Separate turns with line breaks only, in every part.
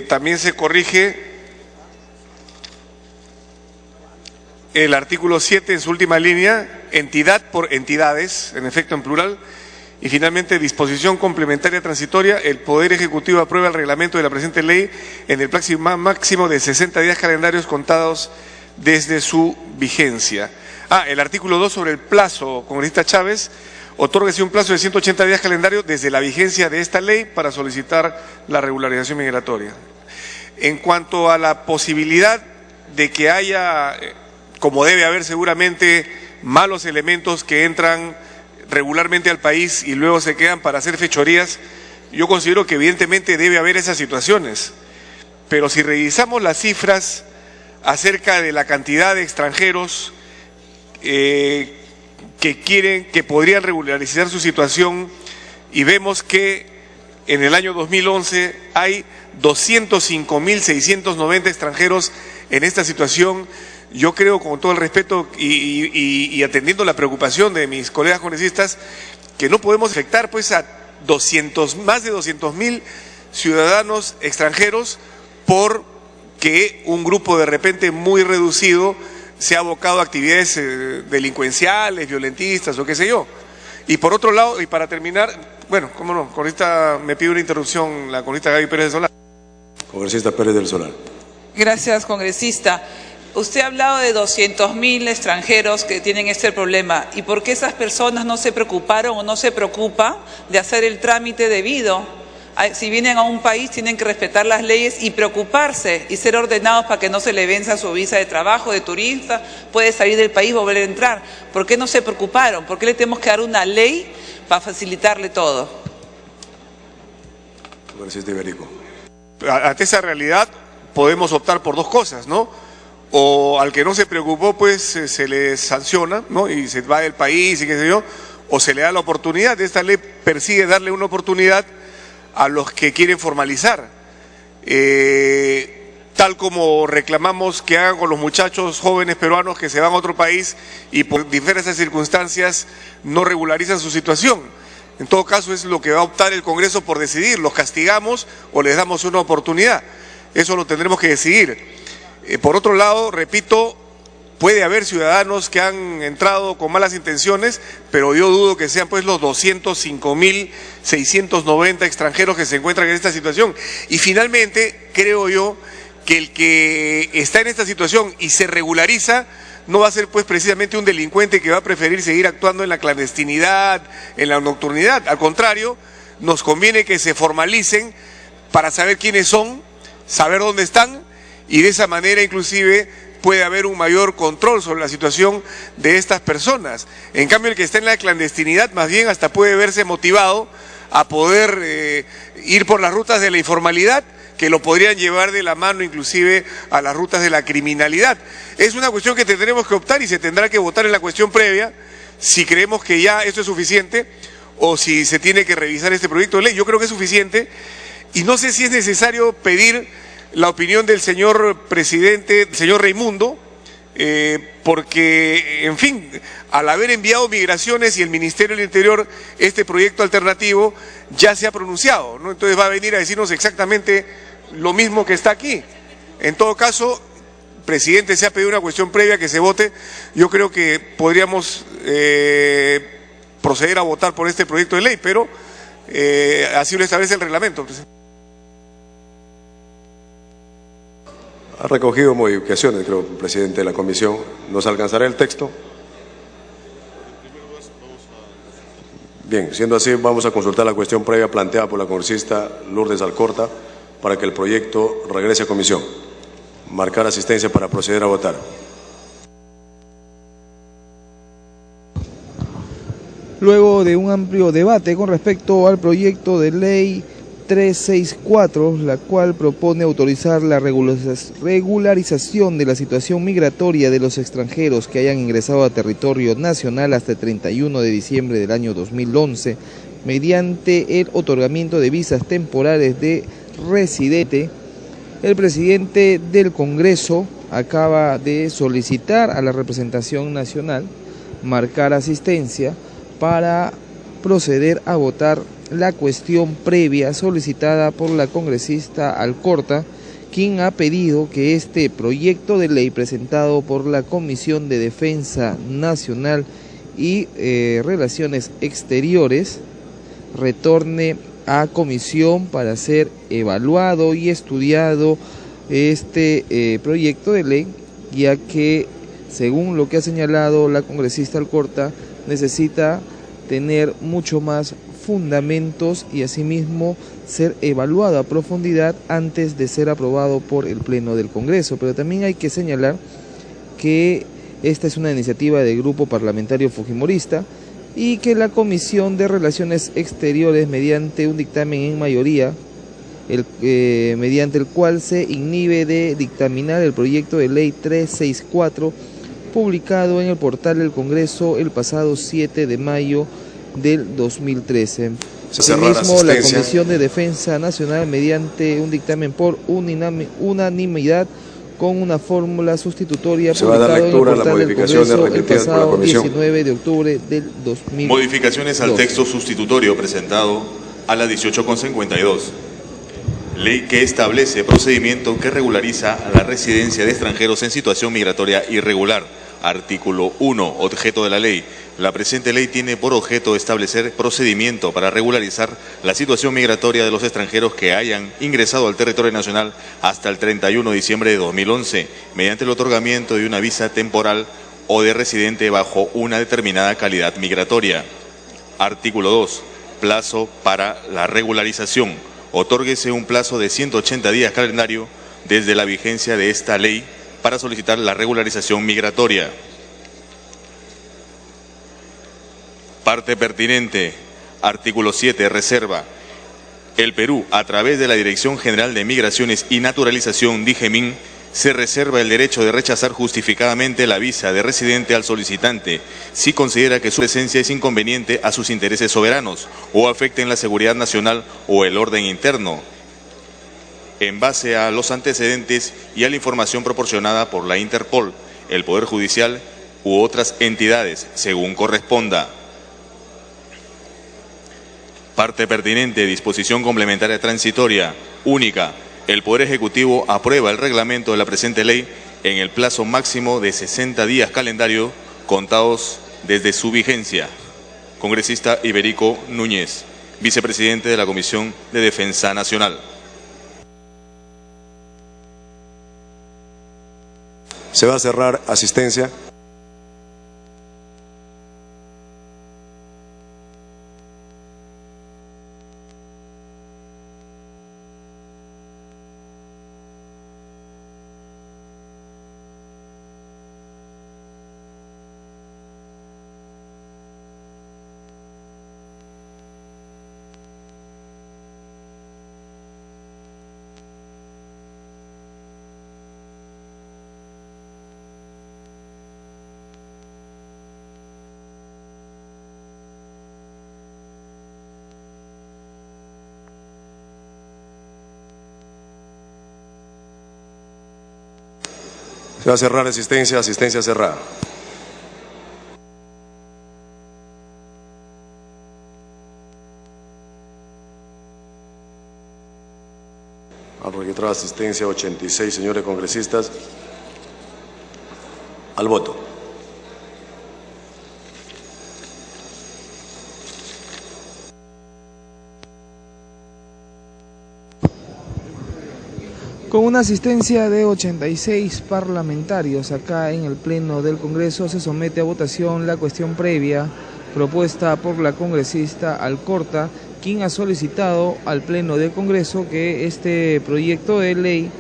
También se corrige el artículo 7 en su última línea, entidad por entidades, en efecto en plural. Y finalmente, disposición complementaria transitoria, el Poder Ejecutivo aprueba el reglamento de la presente ley en el máximo de 60 días calendarios contados desde su vigencia. El artículo 2 sobre el plazo, congresista Chávez, otórguese un plazo de 180 días calendarios desde la vigencia de esta ley para solicitar la regularización migratoria. En cuanto a la posibilidad de que haya, como debe haber seguramente, malos elementos que entran regularmente al país y luego se quedan para hacer fechorías, yo considero que evidentemente debe haber esas situaciones. Pero si revisamos las cifras acerca de la cantidad de extranjeros que podrían regularizar su situación, y vemos que en el año 2011 hay 205.690 extranjeros en esta situación. Yo creo, con todo el respeto y atendiendo la preocupación de mis colegas congresistas, que no podemos afectar pues a más de 200.000 ciudadanos extranjeros porque un grupo de repente muy reducido se ha abocado a actividades delincuenciales, violentistas o qué sé yo. Y por otro lado, y para terminar, bueno, cómo no, congresista, me pide una interrupción la congresista Gaby Pérez del Solar.
Congresista Pérez del Solar.
Gracias, congresista. Usted ha hablado de 200.000 extranjeros que tienen este problema. ¿Y por qué esas personas no se preocuparon o no se preocupa de hacer el trámite debido? Si vienen a un país tienen que respetar las leyes y preocuparse y ser ordenados para que no se le venza su visa de trabajo, de turista, puede salir del país, volver a entrar. ¿Por qué no se preocuparon? ¿Por qué le tenemos que dar una ley para facilitarle todo?
Congresista Iberico.
Ante esa realidad podemos optar por dos cosas, ¿no? O al que no se preocupó, pues se le sanciona, ¿no? Y se va del país y qué sé yo, o se le da la oportunidad. Esta ley persigue darle una oportunidad a los que quieren formalizar, tal como reclamamos que hagan con los muchachos jóvenes peruanos que se van a otro país y por diversas circunstancias no regularizan su situación. En todo caso es lo que va a optar el Congreso por decidir, ¿los castigamos o les damos una oportunidad? Eso lo tendremos que decidir. Por otro lado, repito, puede haber ciudadanos que han entrado con malas intenciones, pero yo dudo que sean pues los 205.690 extranjeros que se encuentran en esta situación. Y finalmente, creo yo que el que está en esta situación y se regulariza no va a ser pues precisamente un delincuente que va a preferir seguir actuando en la clandestinidad, en la nocturnidad. Al contrario, nos conviene que se formalicen para saber quiénes son, saber dónde están, y de esa manera inclusive puede haber un mayor control sobre la situación de estas personas. En cambio, el que está en la clandestinidad más bien hasta puede verse motivado a poder ir por las rutas de la informalidad, que lo podrían llevar de la mano inclusive a las rutas de la criminalidad. Es una cuestión que tendremos que optar y se tendrá que votar en la cuestión previa si creemos que ya esto es suficiente o si se tiene que revisar este proyecto de ley. Yo creo que es suficiente y no sé si es necesario pedir la opinión del señor presidente, del señor Raimundo, porque, en fin, al haber enviado Migraciones y el Ministerio del Interior este proyecto alternativo, ya se ha pronunciado, ¿no? Entonces va a venir a decirnos exactamente lo mismo que está aquí. En todo caso, presidente, se ha pedido una cuestión previa que se vote. Yo creo que podríamos proceder a votar por este proyecto de ley, pero así lo establece el reglamento, presidente.
Ha recogido modificaciones, creo, presidente de la comisión. ¿Nos alcanzará el texto? Bien, siendo así, vamos a consultar la cuestión previa planteada por la congresista Lourdes Alcorta para que el proyecto regrese a comisión. Marcar asistencia para proceder a votar.
Luego de un amplio debate con respecto al proyecto de ley 364, la cual propone autorizar la regularización de la situación migratoria de los extranjeros que hayan ingresado a territorio nacional hasta el 31 de diciembre del año 2011, mediante el otorgamiento de visas temporales de residente, el presidente del Congreso acaba de solicitar a la representación nacional marcar asistencia para proceder a votar la cuestión previa solicitada por la congresista Alcorta, quien ha pedido que este proyecto de ley presentado por la Comisión de Defensa Nacional y Relaciones Exteriores retorne a comisión para ser evaluado y estudiado este proyecto de ley, ya que, según lo que ha señalado la congresista Alcorta, necesita tener mucho más fundamentos y asimismo ser evaluado a profundidad antes de ser aprobado por el Pleno del Congreso. Pero también hay que señalar que esta es una iniciativa del Grupo Parlamentario Fujimorista y que la Comisión de Relaciones Exteriores, mediante un dictamen en mayoría, mediante el cual se inhibe de dictaminar el proyecto de ley 364, publicado en el portal del Congreso el pasado 7 de mayo del 2013. Asimismo, la Comisión de Defensa Nacional, mediante un dictamen por unanimidad con una fórmula sustitutoria publicado en el portal del Congreso el pasado 19 de octubre del 2012.
Modificaciones al texto sustitutorio presentado a la 18.52. Ley que establece procedimiento que regulariza la residencia de extranjeros en situación migratoria irregular. Artículo 1. Objeto de la ley. La presente ley tiene por objeto establecer procedimiento para regularizar la situación migratoria de los extranjeros que hayan ingresado al territorio nacional hasta el 31 de diciembre de 2011, mediante el otorgamiento de una visa temporal o de residente bajo una determinada calidad migratoria. Artículo 2. Plazo para la regularización. Otórguese un plazo de 180 días calendario desde la vigencia de esta ley para solicitar la regularización migratoria. Parte pertinente. Artículo 7. Reserva. El Perú, a través de la Dirección General de Migraciones y Naturalización, DIGEMIN, se reserva el derecho de rechazar justificadamente la visa de residente al solicitante si considera que su presencia es inconveniente a sus intereses soberanos o afecte en la seguridad nacional o el orden interno, en base a los antecedentes y a la información proporcionada por la Interpol, el Poder Judicial u otras entidades, según corresponda. Parte pertinente. Disposición complementaria transitoria. Única. El Poder Ejecutivo aprueba el reglamento de la presente ley en el plazo máximo de 60 días calendario contados desde su vigencia. Congresista Iberico Núñez, vicepresidente de la Comisión de Defensa Nacional.
Se va a cerrar asistencia. Se va a cerrar asistencia, asistencia cerrada. Al registrar asistencia 86 señores congresistas. Al voto.
Con una asistencia de 86 parlamentarios acá en el Pleno del Congreso, se somete a votación la cuestión previa propuesta por la congresista Alcorta, quien ha solicitado al Pleno del Congreso que este proyecto de ley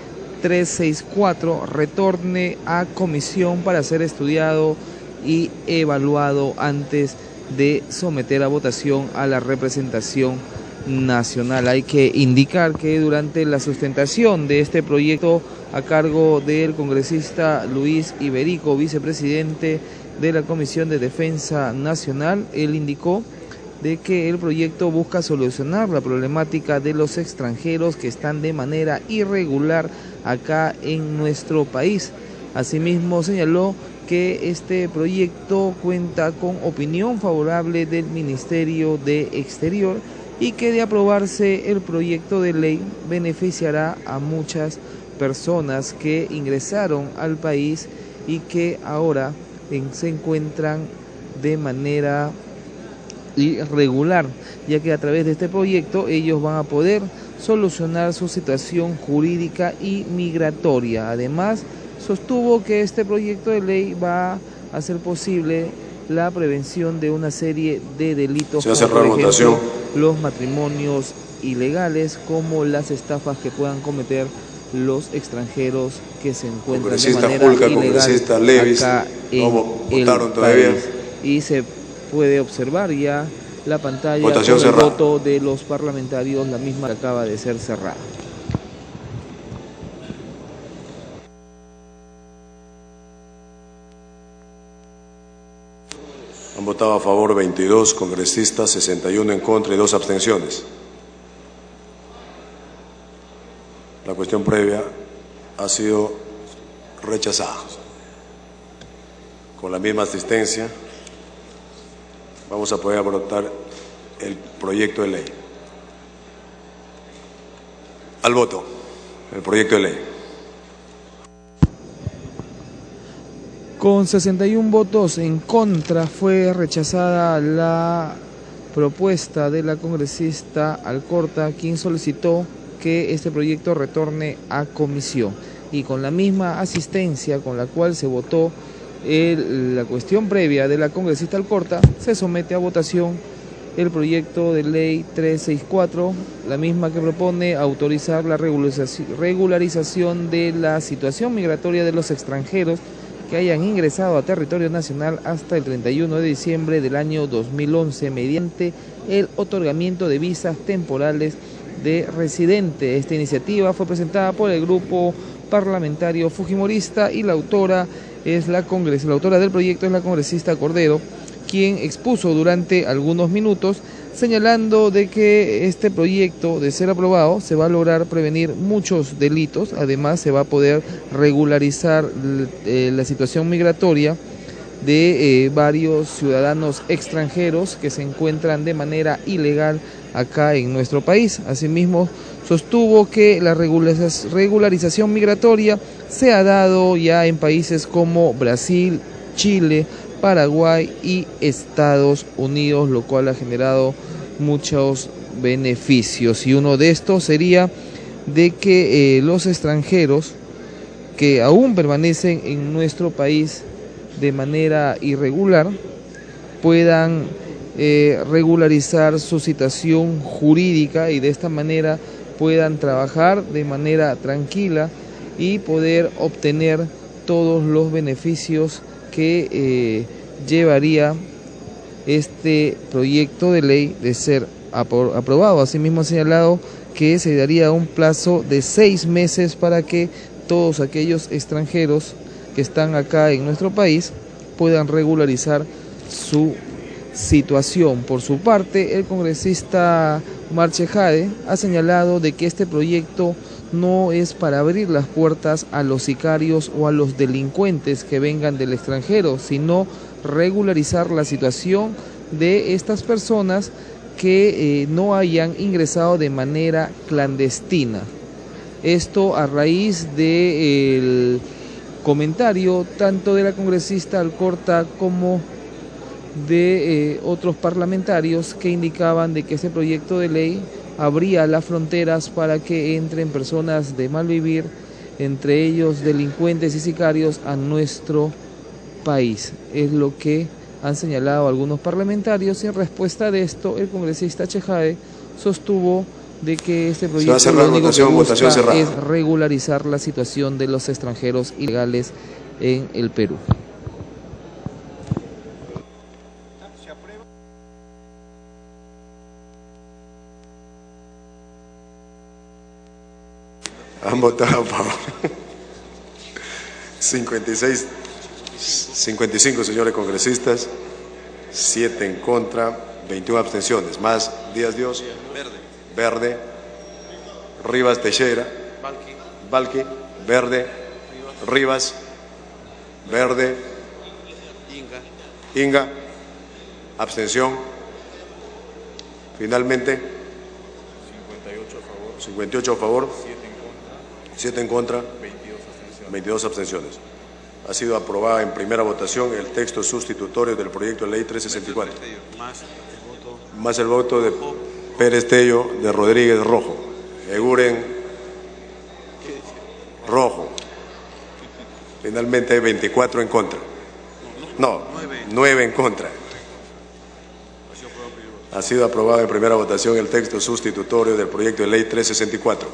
364 retorne a comisión para ser estudiado y evaluado antes de someter a votación a la representación nacional. Hay que indicar que durante la sustentación de este proyecto a cargo del congresista Luis Iberico, vicepresidente de la Comisión de Defensa Nacional, él indicó de que el proyecto busca solucionar la problemática de los extranjeros que están de manera irregular acá en nuestro país. Asimismo señaló que este proyecto cuenta con opinión favorable del Ministerio de Exterior y que de aprobarse el proyecto de ley beneficiará a muchas personas que ingresaron al país y que ahora se encuentran de manera irregular, ya que a través de este proyecto ellos van a poder solucionar su situación jurídica y migratoria. Además, sostuvo que este proyecto de ley va a hacer posible la prevención de una serie de delitos, como por ejemplo los matrimonios ilegales, como las estafas que puedan cometer los extranjeros que se encuentran de manera ilegal acá en el país. Y se puede observar ya la pantalla con el voto de los parlamentarios, la misma que acaba de ser cerrada.
Han votado a favor 22 congresistas, 61 en contra y 2 abstenciones. La cuestión previa ha sido rechazada. Con la misma asistencia, vamos a poder votar el proyecto de ley. Al voto, el proyecto de ley.
Con 61 votos en contra fue rechazada la propuesta de la congresista Alcorta, quien solicitó que este proyecto retorne a comisión. Y con la misma asistencia con la cual se votó la cuestión previa de la congresista Alcorta, se somete a votación el proyecto de ley 364, la misma que propone autorizar la regularización de la situación migratoria de los extranjeros que hayan ingresado a territorio nacional hasta el 31 de diciembre del año 2011 mediante el otorgamiento de visas temporales de residente. Esta iniciativa fue presentada por el grupo parlamentario fujimorista y la autora del proyecto es la congresista Cordero, quien expuso durante algunos minutos señalando de que este proyecto, de ser aprobado, se va a lograr prevenir muchos delitos. Además, se va a poder regularizar la situación migratoria de varios ciudadanos extranjeros que se encuentran de manera ilegal acá en nuestro país. Asimismo, sostuvo que la regularización migratoria se ha dado ya en países como Brasil, Chile, Paraguay y Estados Unidos, lo cual ha generado muchos beneficios. Y uno de estos sería de que los extranjeros que aún permanecen en nuestro país de manera irregular puedan regularizar su situación jurídica y de esta manera puedan trabajar de manera tranquila y poder obtener todos los beneficios que llevaría este proyecto de ley de ser aprobado. Asimismo ha señalado que se daría un plazo de 6 meses para que todos aquellos extranjeros que están acá en nuestro país puedan regularizar su situación. Por su parte, el congresista Omar Chejade ha señalado de que este proyecto no es para abrir las puertas a los sicarios o a los delincuentes que vengan del extranjero, sino regularizar la situación de estas personas que no hayan ingresado de manera clandestina. Esto a raíz del comentario tanto de la congresista Alcorta como de otros parlamentarios que indicaban de que este proyecto de ley abría las fronteras para que entren personas de mal vivir, entre ellos delincuentes y sicarios, a nuestro país. Es lo que han señalado algunos parlamentarios y en respuesta de esto el congresista Chejade sostuvo de que este proyecto lo único que busca es regularizar la situación de los extranjeros ilegales en el Perú.
Han votado a favor 55 señores congresistas, 7 en contra, 21 abstenciones. Más Díaz Dios, Verde, Rivas Teixeira, Valqui, Verde, Rivas, Verde, Inga, abstención. Finalmente, 58 a favor, 7 en contra, 22 abstenciones. Ha sido aprobada en primera votación el texto sustitutorio del proyecto de ley 364. Más el voto de Pérez Tello, de Rodríguez Rojo. Eguren Rojo. Finalmente hay 24 en contra. No, 9 en contra. Ha sido aprobado en primera votación el texto sustitutorio del proyecto de ley 364.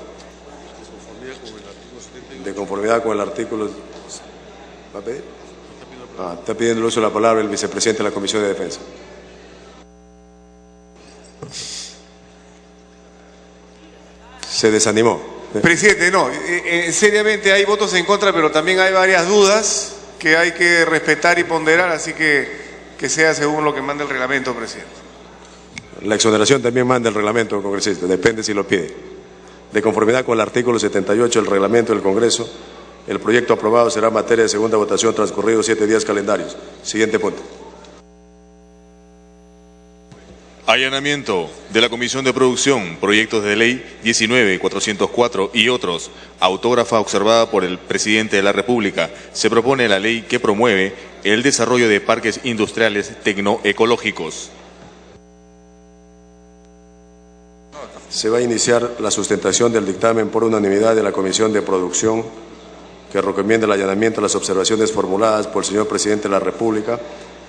De conformidad con el artículo... ¿Va a pedir? Está pidiendo el uso de la palabra el vicepresidente de la Comisión de Defensa. Se desanimó.
Presidente, no, seriamente hay votos en contra, pero también hay varias dudas que hay que respetar y ponderar, así que sea según lo que manda el reglamento, presidente.
La exoneración también manda el reglamento, congresista, depende si lo pide. De conformidad con el artículo 78 del reglamento del Congreso, el proyecto aprobado será materia de segunda votación transcurridos 7 días calendarios. Siguiente punto.
Allanamiento de la Comisión de Producción, proyectos de ley 19.404 y otros, autógrafa observada por el Presidente de la República. Se propone la ley que promueve el desarrollo de parques industriales tecnoecológicos.
Se va a iniciar la sustentación del dictamen por unanimidad de la Comisión de Producción, que recomienda el allanamiento a las observaciones formuladas por el señor Presidente de la República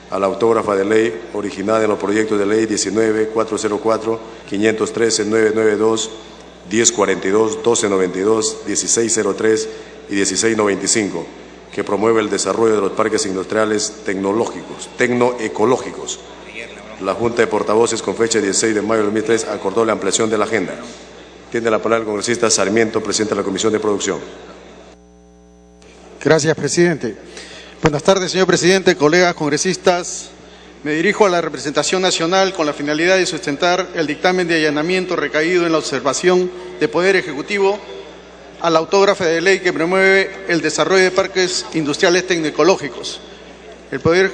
a la autógrafa de ley originada en los proyectos de ley 19.404, 513, 992, 1042, 1292, 1603 y 1695, que promueve el desarrollo de los parques industriales tecnoecológicos. La Junta de Portavoces, con fecha 16 de mayo de 2003, acordó la ampliación de la agenda. Tiene la palabra el congresista Sarmiento, presidente de la Comisión de Producción.
Gracias, presidente. Buenas tardes, señor presidente, colegas congresistas. Me dirijo a la representación nacional con la finalidad de sustentar el dictamen de allanamiento recaído en la observación de Poder Ejecutivo a la autógrafa de ley que promueve el desarrollo de parques industriales tecnoecológicos. El Poder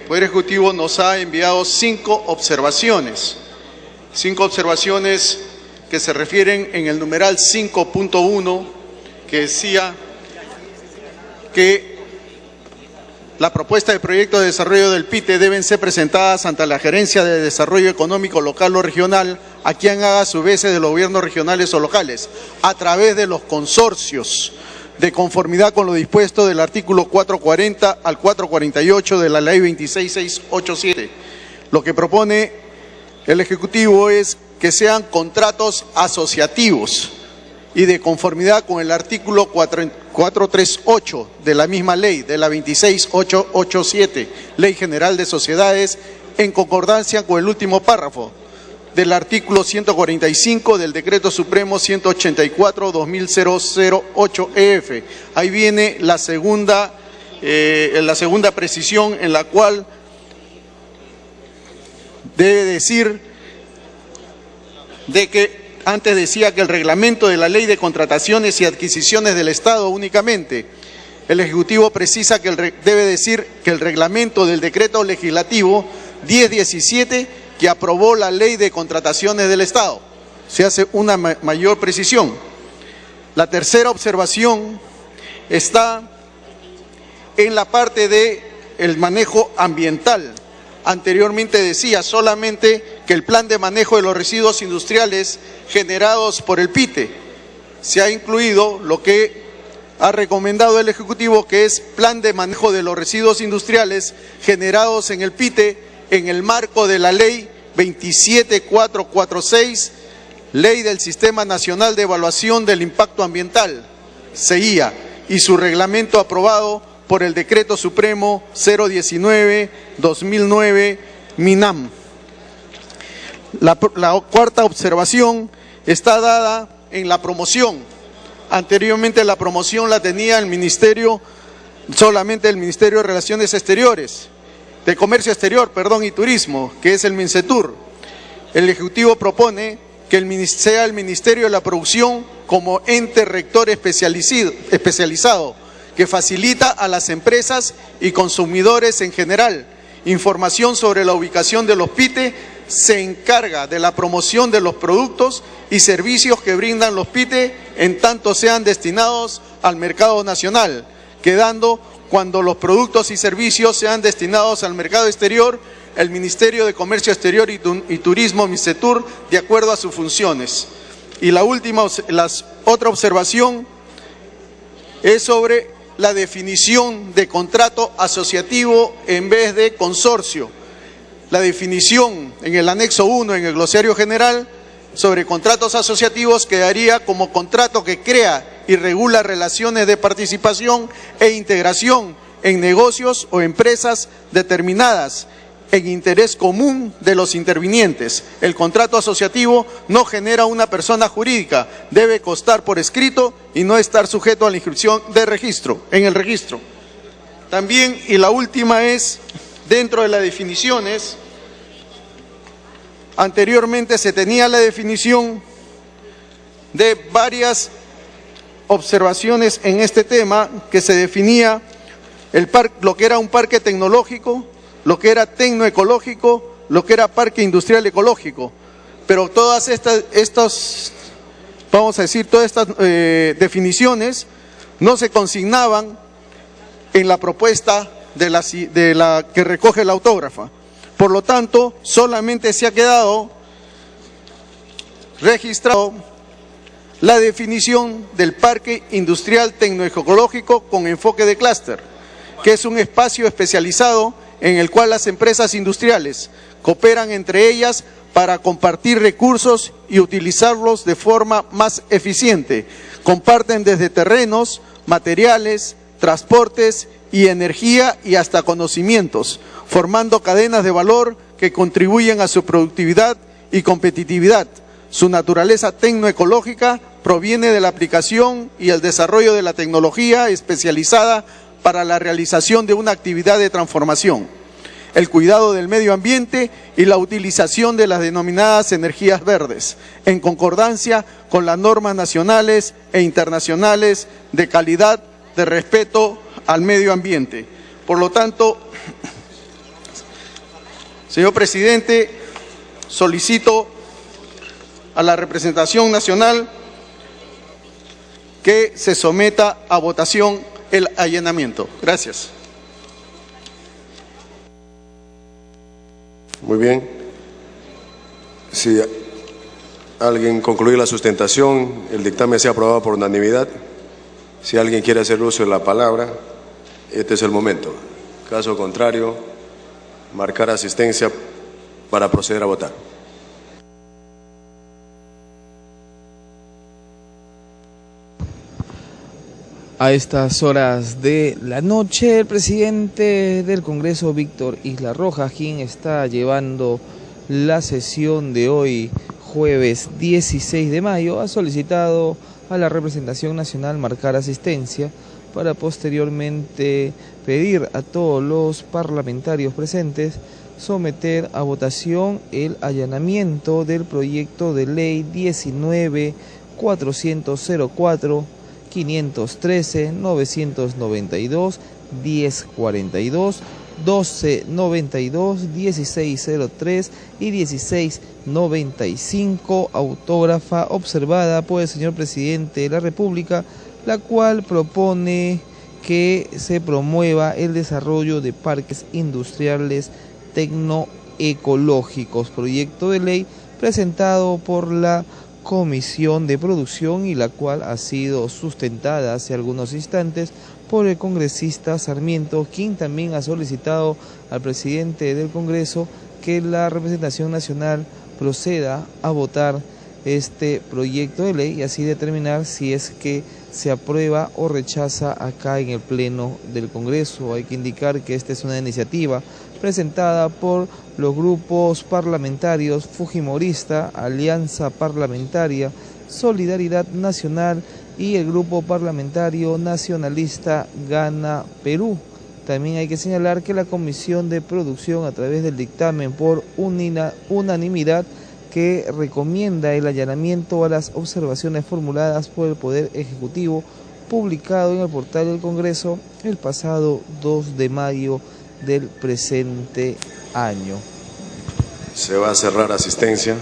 Ejecutivo nos ha enviado 5 observaciones. 5 observaciones que se refieren en el numeral 5.1, que decía que la propuesta de proyecto de desarrollo del PITE deben ser presentadas ante la Gerencia de Desarrollo Económico Local o Regional, a quien haga a su vez de los gobiernos regionales o locales, a través de los consorcios, de conformidad con lo dispuesto del artículo 440 al 448 de la Ley 26687. Lo que propone el Ejecutivo es que sean contratos asociativos y de conformidad con el artículo 438 de la misma ley, de la 26887, Ley General de Sociedades, en concordancia con el último párrafo del artículo 145 del Decreto Supremo 184/2008-EF. Ahí viene la segunda precisión, en la cual debe decir de que antes decía que el reglamento de la Ley de Contrataciones y Adquisiciones del Estado únicamente. El Ejecutivo precisa que debe decir que el reglamento del Decreto Legislativo 1017 que aprobó la Ley de Contrataciones del Estado. Se hace una mayor precisión. La tercera observación está en la parte del manejo ambiental. Anteriormente decía solamente que el plan de manejo de los residuos industriales generados por el PITE. Se ha incluido lo que ha recomendado el Ejecutivo, que es plan de manejo de los residuos industriales generados en el PITE en el marco de la Ley 27446, Ley del Sistema Nacional de Evaluación del Impacto Ambiental, SEIA, y su reglamento aprobado por el Decreto Supremo 019/2009, MINAM. La cuarta observación está dada en la promoción. Anteriormente la promoción la tenía el Ministerio, solamente el Ministerio de Relaciones Exteriores, de Comercio Exterior, y Turismo, que es el MINCETUR. El Ejecutivo propone que sea el Ministerio de la Producción como ente rector especializado, que facilita a las empresas y consumidores en general información sobre la ubicación de los PITE se encarga de la promoción de los productos y servicios que brindan los PYTE en tanto sean destinados al mercado nacional, quedando cuando los productos y servicios sean destinados al mercado exterior, el Ministerio de Comercio Exterior y Turismo, MICETUR, de acuerdo a sus funciones. Y la otra observación es sobre la definición de contrato asociativo en vez de consorcio. La definición en el anexo 1, en el glosario general, sobre contratos asociativos quedaría como contrato que crea y regula relaciones de participación e integración en negocios o empresas determinadas en interés común de los intervinientes. El contrato asociativo no genera una persona jurídica, debe constar por escrito y no estar sujeto a la inscripción de registro, en el registro. También, y la última es, dentro de las definiciones, anteriormente se tenía la definición de varias observaciones en este tema, que se definía lo que era un parque tecnológico, lo que era tecnoecológico, lo que era parque industrial ecológico. Pero todas estas definiciones no se consignaban en la propuesta de la que recoge la autógrafa. Por lo tanto, solamente se ha quedado registrado la definición del parque industrial tecnoecológico con enfoque de clúster, que es un espacio especializado en el cual las empresas industriales cooperan entre ellas para compartir recursos y utilizarlos de forma más eficiente. Comparten desde terrenos, materiales, transportes y energía y hasta conocimientos, formando cadenas de valor que contribuyen a su productividad y competitividad. Su naturaleza tecnoecológica proviene de la aplicación y el desarrollo de la tecnología especializada para la realización de una actividad de transformación, el cuidado del medio ambiente y la utilización de las denominadas energías verdes, en concordancia con las normas nacionales e internacionales de calidad, de respeto al medio ambiente. Por lo tanto, señor presidente, solicito a la representación nacional que se someta a votación el allanamiento. Gracias.
Muy bien. Si alguien concluye la sustentación, el dictamen sea aprobado por unanimidad. Si alguien quiere hacer uso de la palabra, este es el momento. Caso contrario, marcar asistencia para proceder a votar.
A estas horas de la noche, el presidente del Congreso, Víctor Isla Rojas, quien está llevando la sesión de hoy, jueves 16 de mayo, ha solicitado a la representación nacional marcar asistencia para posteriormente pedir a todos los parlamentarios presentes someter a votación el allanamiento del proyecto de ley 19.404, 513, 992, 1042, 1292, 1603 y 1695, autógrafa observada por el señor presidente de la República, la cual propone que se promueva el desarrollo de parques industriales tecnoecológicos, proyecto de ley presentado por la Comisión de Producción y la cual ha sido sustentada hace algunos instantes por el congresista Sarmiento, quien también ha solicitado al presidente del Congreso que la representación nacional proceda a votar este proyecto de ley y así determinar si es que se aprueba o rechaza acá en el Pleno del Congreso. Hay que indicar que esta es una iniciativa presentada por los grupos parlamentarios Fujimorista, Alianza Parlamentaria, Solidaridad Nacional y el grupo parlamentario nacionalista Gana Perú. También hay que señalar que la Comisión de Producción, a través del dictamen por unanimidad que recomienda el allanamiento a las observaciones formuladas por el Poder Ejecutivo, publicado en el portal del Congreso el pasado 2 de mayo del presente año.
Se va a cerrar asistencia.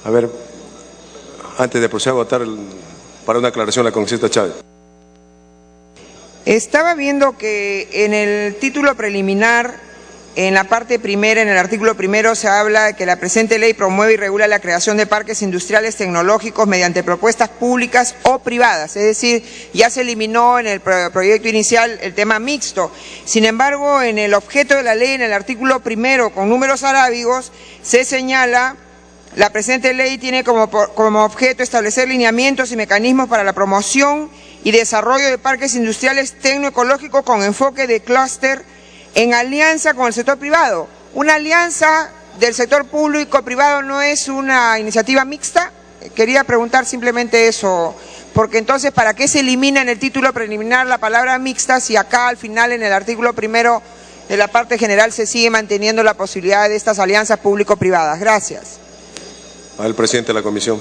A ver, antes de proceder a votar, para una aclaración, la congresista Chávez.
Estaba viendo que en el título preliminar, en la parte primera, en el artículo primero, se habla de que la presente ley promueve y regula la creación de parques industriales tecnológicos mediante propuestas públicas o privadas. Es decir, ya se eliminó en el proyecto inicial el tema mixto. Sin embargo, en el objeto de la ley, en el artículo primero, con números arábigos, se señala: la presente ley tiene como objeto establecer lineamientos y mecanismos para la promoción y desarrollo de parques industriales tecnoecológicos con enfoque de clúster en alianza con el sector privado. ¿Una alianza del sector público-privado no es una iniciativa mixta? Quería preguntar simplemente eso, porque entonces, ¿para qué se elimina en el título preliminar la palabra mixta si acá al final, en el artículo primero de la parte general, se sigue manteniendo la posibilidad de estas alianzas público-privadas? Gracias.
Al presidente de la comisión.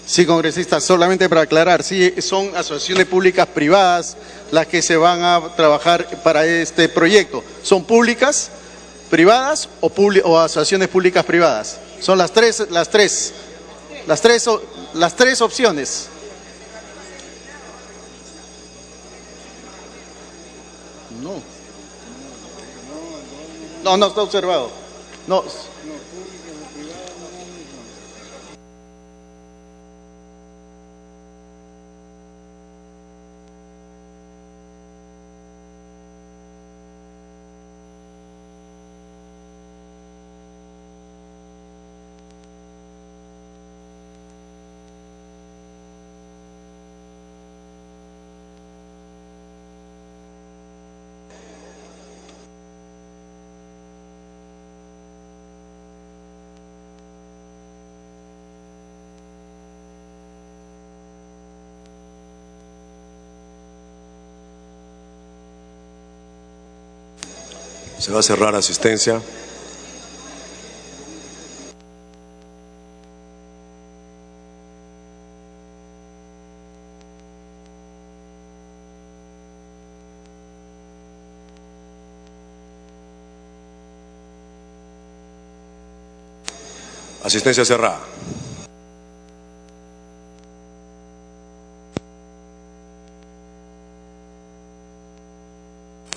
Sí, congresista, solamente para aclarar, sí, son asociaciones públicas privadas las que se van a trabajar para este proyecto. ¿Son públicas, privadas o asociaciones públicas privadas? Son las tres opciones. No está observado. No.
Se va a cerrar asistencia. Asistencia cerrada.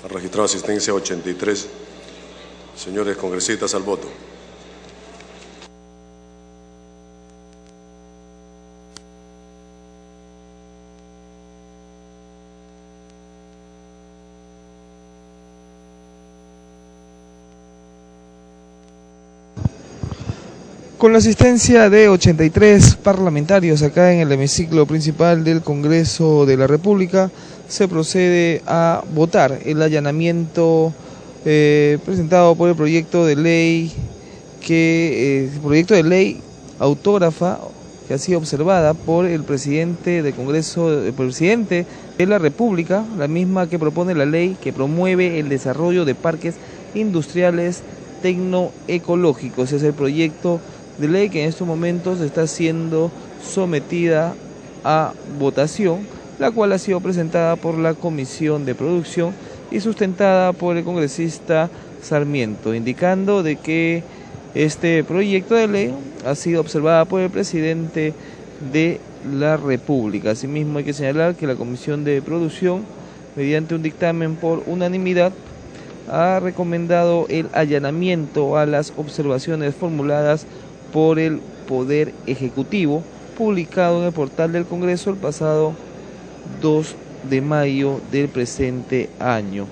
Ha registrado asistencia 83 señores congresistas al voto.
Con la asistencia de 83 parlamentarios acá en el hemiciclo principal del Congreso de la República, se procede a votar el allanamiento presentado por el proyecto de ley autógrafa que ha sido observada por el presidente del Congreso, el presidente de la República, la misma que propone la ley que promueve el desarrollo de parques industriales tecnoecológicos. Es el proyecto de ley que en estos momentos está siendo sometida a votación, la cual ha sido presentada por la Comisión de Producción y sustentada por el congresista Sarmiento, indicando de que este proyecto de ley ha sido observada por el presidente de la República. Asimismo, hay que señalar que la Comisión de Producción, mediante un dictamen por unanimidad, ha recomendado el allanamiento a las observaciones formuladas por el Poder Ejecutivo, publicado en el portal del Congreso el pasado 2 de mayo del presente año.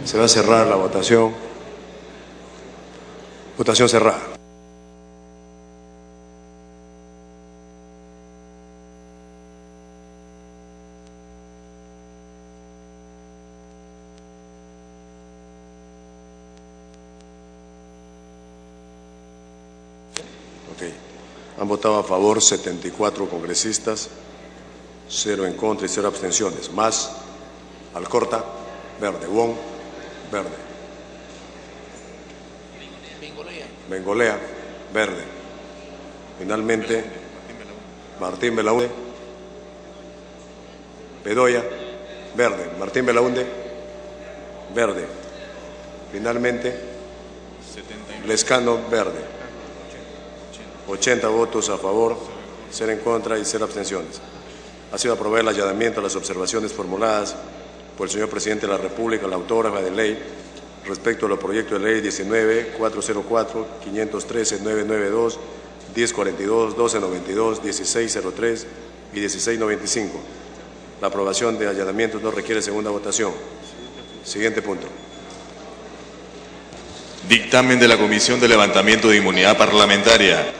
Se va a cerrar la votación. Votación cerrada. Han votado a favor 74 congresistas, 0 en contra y 0 abstenciones. Más, Alcorta, verde. Wong, verde. Bengolea, verde. Finalmente, Martín Belaúnde, Bedoya, verde. Martín Belaúnde, verde. Finalmente, Lescano, verde. 80 votos a favor, 0 en contra y 0 abstenciones. Ha sido aprobado el allanamiento a las observaciones formuladas por el señor Presidente de la República, la autora de ley, respecto a los proyectos de ley 19, 404, 513, 992, 1042, 1292, 1603 y 1695. La aprobación de allanamientos no requiere segunda votación. Siguiente punto.
Dictamen de la Comisión de Levantamiento de Inmunidad Parlamentaria.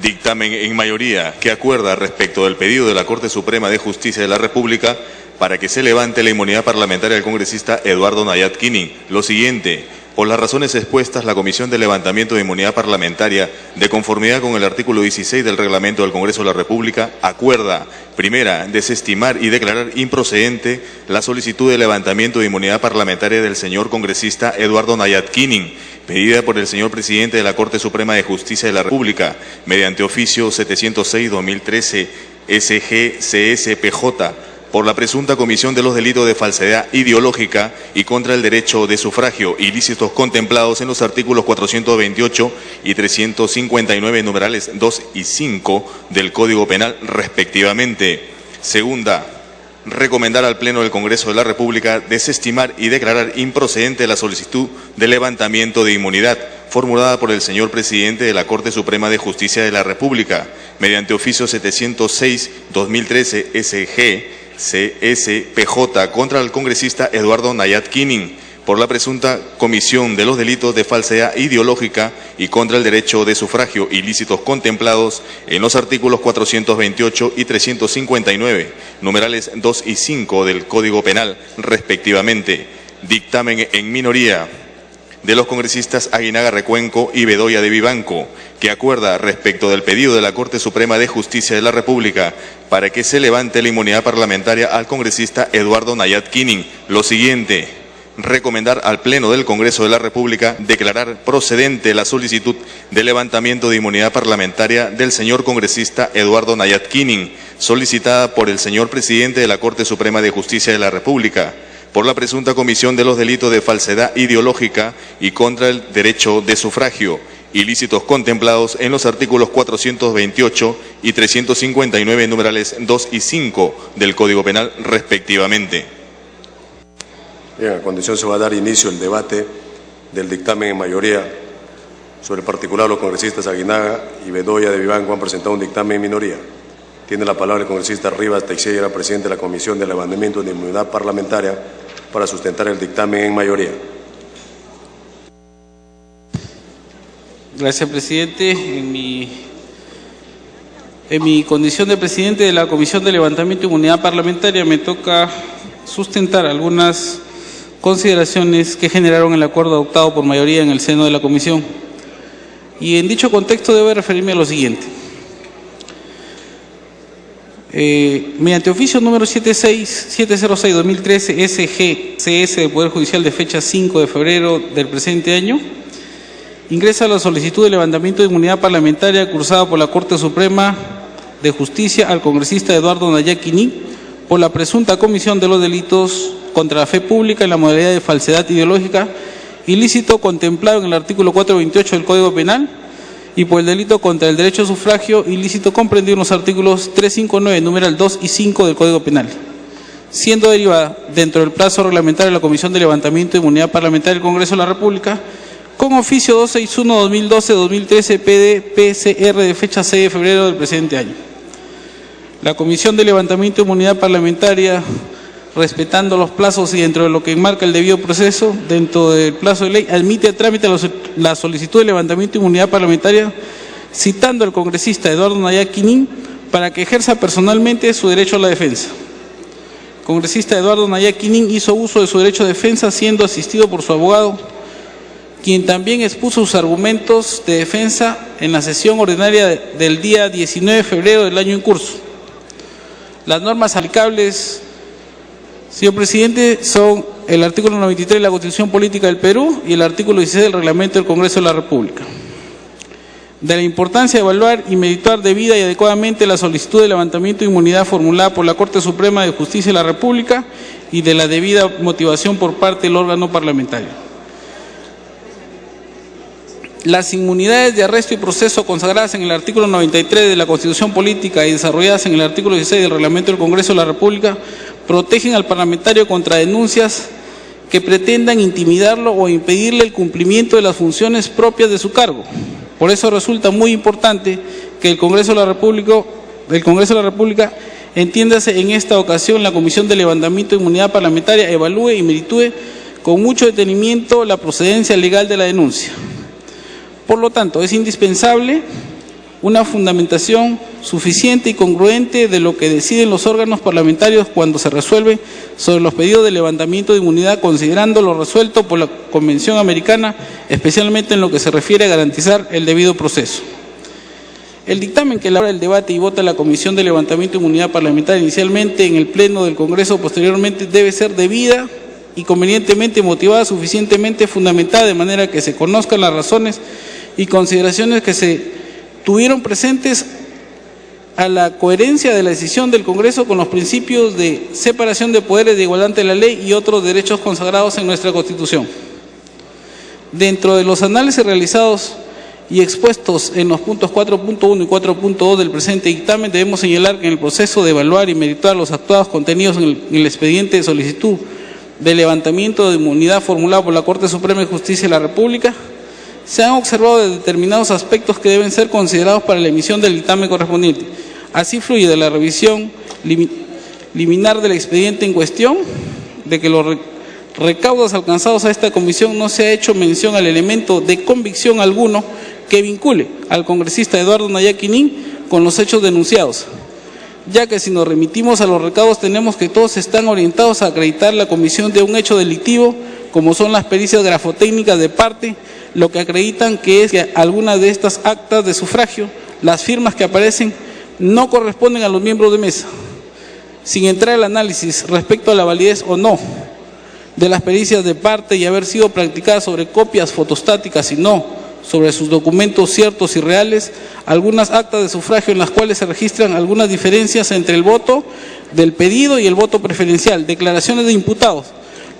Dictamen en mayoría que acuerda respecto del pedido de la Corte Suprema de Justicia de la República para que se levante la inmunidad parlamentaria del congresista Eduardo Nayat Quinin. Lo siguiente: por las razones expuestas, la Comisión de Levantamiento de Inmunidad Parlamentaria, de conformidad con el artículo 16 del Reglamento del Congreso de la República, acuerda, primera, desestimar y declarar improcedente la solicitud de levantamiento de inmunidad parlamentaria del señor congresista Eduardo Nayat Quinin, pedida por el señor Presidente de la Corte Suprema de Justicia de la República, mediante oficio 706-2013 SG-CSPJ, por la presunta comisión de los delitos de falsedad ideológica y contra el derecho de sufragio, ilícitos contemplados en los artículos 428 y 359, numerales 2 y 5 del Código Penal, respectivamente. Segunda, recomendar al Pleno del Congreso de la República desestimar y declarar improcedente la solicitud de levantamiento de inmunidad formulada por el señor Presidente de la Corte Suprema de Justicia de la República, mediante oficio 706-2013 SG-CSPJ contra el congresista Eduardo Nayat Quinin, por la presunta comisión de los delitos de falsedad ideológica y contra el derecho de sufragio, ilícitos contemplados en los artículos 428 y 359, numerales 2 y 5 del Código Penal, respectivamente. Dictamen en minoría de los congresistas Aguinaga Recuenco y Bedoya de Vivanco, que acuerda respecto del pedido de la Corte Suprema de Justicia de la República para que se levante la inmunidad parlamentaria al congresista Eduardo Nayat Quinin. Lo siguiente: recomendar al Pleno del Congreso de la República declarar procedente la solicitud de levantamiento de inmunidad parlamentaria del señor congresista Eduardo Nayat Quinin, solicitada por el señor Presidente de la Corte Suprema de Justicia de la República, por la presunta comisión de los delitos de falsedad ideológica y contra el derecho de sufragio, ilícitos contemplados en los artículos 428 y 359, numerales 2 y 5 del Código Penal, respectivamente.
Bien, a continuación se va a dar inicio el debate del dictamen en mayoría. Sobre el particular, los congresistas Aguinaga y Bedoya de Vivanco han presentado un dictamen en minoría. Tiene la palabra el congresista Rivas Teixeira, presidente de la Comisión de Levantamiento de Inmunidad Parlamentaria, para sustentar el dictamen en mayoría.
Gracias, presidente. En mi condición de presidente de la Comisión de Levantamiento de Inmunidad Parlamentaria me toca sustentar algunas consideraciones que generaron el acuerdo adoptado por mayoría en el seno de la Comisión. Y en dicho contexto debo referirme a lo siguiente. Mediante oficio número 706-2013 SG-CS del Poder Judicial de fecha 5 de febrero del presente año, ingresa la solicitud de levantamiento de inmunidad parlamentaria cursada por la Corte Suprema de Justicia al congresista Eduardo Nayat Quinin por la presunta comisión de los delitos contra la fe pública en la modalidad de falsedad ideológica, ilícito contemplado en el artículo 428 del Código Penal, y por el delito contra el derecho a sufragio, ilícito comprendido en los artículos 359, numeral 2 y 5 del Código Penal, siendo derivada dentro del plazo reglamentario de la Comisión de Levantamiento de Inmunidad Parlamentaria del Congreso de la República, con oficio 261-2012-2013 PD-PCR de fecha 6 de febrero del presente año. La Comisión de Levantamiento de Inmunidad Parlamentaria respetando los plazos y dentro de lo que enmarca el debido proceso, dentro del plazo de ley, admite a trámite la solicitud de levantamiento de inmunidad parlamentaria, citando al congresista Eduardo Nayá Quinin para que ejerza personalmente su derecho a la defensa. El congresista Eduardo Nayá Quinin hizo uso de su derecho de defensa siendo asistido por su abogado, quien también expuso sus argumentos de defensa en la sesión ordinaria del día 19 de febrero del año en curso. Las normas aplicables, señor presidente, son el artículo 93 de la Constitución Política del Perú y el artículo 16 del Reglamento del Congreso de la República. De la importancia de evaluar y meditar debida y adecuadamente la solicitud de levantamiento de inmunidad formulada por la Corte Suprema de Justicia de la República y de la debida motivación por parte del órgano parlamentario. Las inmunidades de arresto y proceso consagradas en el artículo 93 de la Constitución Política y desarrolladas en el artículo 16 del Reglamento del Congreso de la República protegen al parlamentario contra denuncias que pretendan intimidarlo o impedirle el cumplimiento de las funciones propias de su cargo. Por eso resulta muy importante que el Congreso de la República, entiéndase en esta ocasión la Comisión de Levantamiento de Inmunidad Parlamentaria, evalúe y meritúe con mucho detenimiento la procedencia legal de la denuncia. Por lo tanto, es indispensable una fundamentación suficiente y congruente de lo que deciden los órganos parlamentarios cuando se resuelve sobre los pedidos de levantamiento de inmunidad, considerando lo resuelto por la Convención Americana, especialmente en lo que se refiere a garantizar el debido proceso. El dictamen que elabora el debate y vota la Comisión de Levantamiento de Inmunidad Parlamentaria inicialmente en el Pleno del Congreso, posteriormente debe ser debida y convenientemente motivada, suficientemente fundamentada, de manera que se conozcan las razones y consideraciones que se tuvieron presentes a la coherencia de la decisión del Congreso con los principios de separación de poderes, de igualdad ante la ley y otros derechos consagrados en nuestra Constitución. Dentro de los análisis realizados y expuestos en los puntos 4.1 y 4.2 del presente dictamen, debemos señalar que en el proceso de evaluar y meditar los actuados contenidos en el expediente de solicitud de levantamiento de inmunidad formulado por la Corte Suprema de Justicia de la República, se han observado determinados aspectos que deben ser considerados para la emisión del dictamen correspondiente. Así fluye de la revisión liminar del expediente en cuestión, de que los recaudos alcanzados a esta comisión no se ha hecho mención al elemento de convicción alguno que vincule al congresista Eduardo Nayá Quinin con los hechos denunciados, ya que si nos remitimos a los recaudos tenemos que todos están orientados a acreditar la comisión de un hecho delictivo, como son las pericias grafotécnicas de parte, lo que acreditan que es que algunas de estas actas de sufragio, las firmas que aparecen, no corresponden a los miembros de mesa. Sin entrar al análisis respecto a la validez o no de las pericias de parte y haber sido practicadas sobre copias fotostáticas y no sobre sus documentos ciertos y reales, algunas actas de sufragio en las cuales se registran algunas diferencias entre el voto del pedido y el voto preferencial, declaraciones de imputados,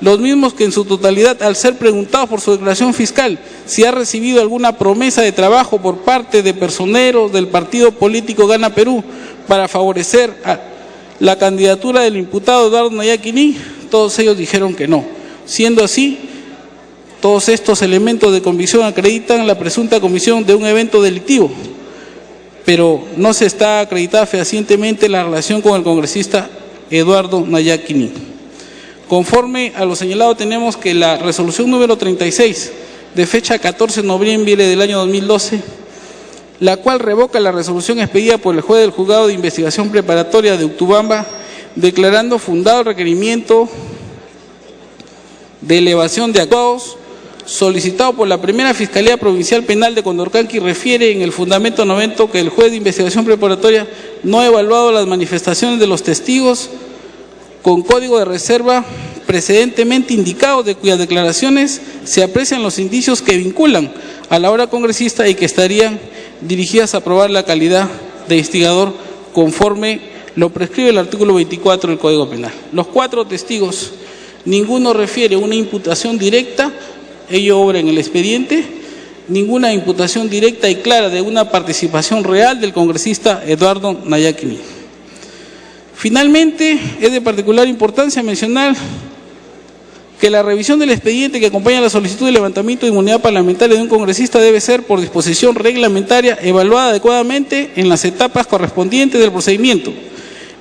los mismos que en su totalidad, al ser preguntados por su declaración fiscal si ha recibido alguna promesa de trabajo por parte de personeros del partido político Gana Perú para favorecer a la candidatura del imputado Eduardo Nayá Quinin, todos ellos dijeron que no. Siendo así, todos estos elementos de convicción acreditan la presunta comisión de un evento delictivo, pero no se está acreditada fehacientemente la relación con el congresista Eduardo Nayá Quinin. Conforme a lo señalado, tenemos que la resolución número 36, de fecha 14 de noviembre del año 2012, la cual revoca la resolución expedida por el juez del Juzgado de Investigación Preparatoria de Utubamba, declarando fundado el requerimiento de elevación de actuados solicitado por la Primera Fiscalía Provincial Penal de Condorcanqui, refiere en el fundamento 90 que el juez de investigación preparatoria no ha evaluado las manifestaciones de los testigos con código de reserva precedentemente indicado, de cuyas declaraciones se aprecian los indicios que vinculan a la obra congresista y que estarían dirigidas a probar la calidad de instigador conforme lo prescribe el artículo 24 del Código Penal. Los 4 testigos, ninguno refiere una imputación directa, ello obra en el expediente, ninguna imputación directa y clara de una participación real del congresista Eduardo Nayá Quinin. Finalmente, es de particular importancia mencionar que la revisión del expediente que acompaña la solicitud de levantamiento de inmunidad parlamentaria de un congresista debe ser, por disposición reglamentaria, evaluada adecuadamente en las etapas correspondientes del procedimiento,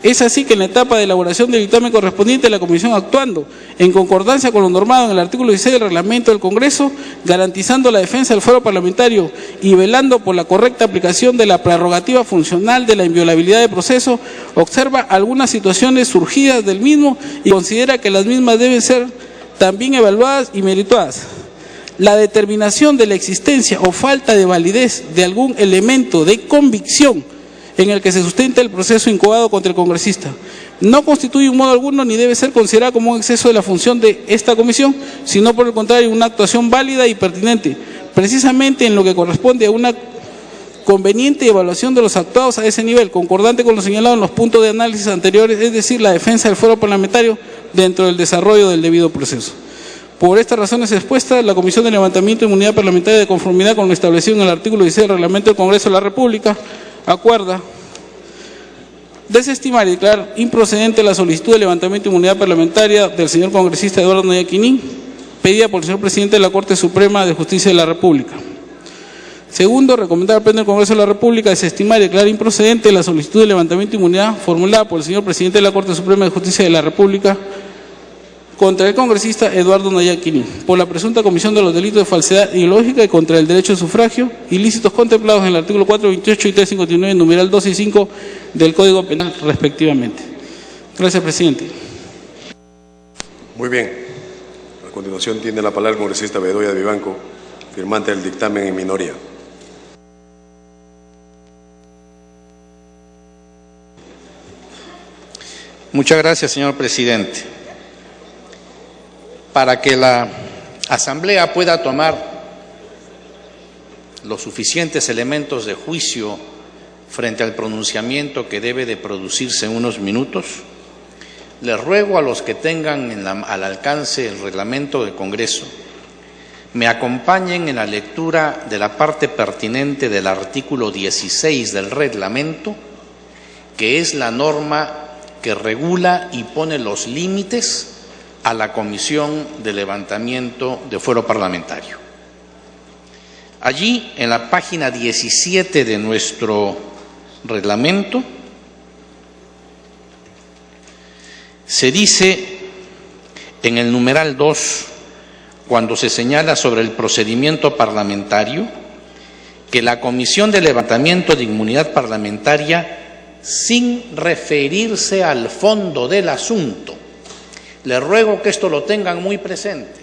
Es así que en la etapa de elaboración del dictamen correspondiente, la Comisión, actuando en concordancia con lo normado en el artículo 16 del reglamento del Congreso, garantizando la defensa del fuero parlamentario y velando por la correcta aplicación de la prerrogativa funcional de la inviolabilidad de proceso, observa algunas situaciones surgidas del mismo y considera que las mismas deben ser también evaluadas y merituadas. La determinación de la existencia o falta de validez de algún elemento de convicción en el que se sustenta el proceso incoado contra el congresista no constituye en modo alguno ni debe ser considerada como un exceso de la función de esta comisión, sino por el contrario una actuación válida y pertinente, precisamente en lo que corresponde a una conveniente evaluación de los actuados a ese nivel, concordante con lo señalado en los puntos de análisis anteriores, es decir, la defensa del fuero parlamentario dentro del desarrollo del debido proceso. Por estas razones expuestas, la Comisión de Levantamiento de Inmunidad Parlamentaria, de conformidad con lo establecido en el artículo 16 del Reglamento del Congreso de la República, acuerda desestimar y declarar improcedente la solicitud de levantamiento de inmunidad parlamentaria del señor congresista Eduardo Anaya Quinín, pedida por el señor presidente de la Corte Suprema de Justicia de la República. Segundo, recomendar al Pleno del Congreso de la República desestimar y declarar improcedente la solicitud de levantamiento de inmunidad formulada por el señor presidente de la Corte Suprema de Justicia de la República contra el congresista Eduardo Anaya Quinín, por la presunta comisión de los delitos de falsedad ideológica y contra el derecho de sufragio, ilícitos contemplados en el artículo 428 y 359, numeral 2 y 5 del Código Penal, respectivamente. Gracias, presidente.
Muy bien. A continuación tiene la palabra el congresista Bedoya Vivanco, firmante del dictamen en minoría.
Muchas gracias, señor presidente. Para que la Asamblea pueda tomar los suficientes elementos de juicio frente al pronunciamiento que debe de producirse en unos minutos, les ruego a los que tengan al alcance el reglamento del Congreso, me acompañen en la lectura de la parte pertinente del artículo 16 del reglamento, que es la norma que regula y pone los límites a la Comisión de Levantamiento de Fuero Parlamentario. Allí, en la página 17 de nuestro reglamento, se dice en el numeral 2, cuando se señala sobre el procedimiento parlamentario, que la Comisión de Levantamiento de Inmunidad Parlamentaria, sin referirse al fondo del asunto, les ruego que esto lo tengan muy presente,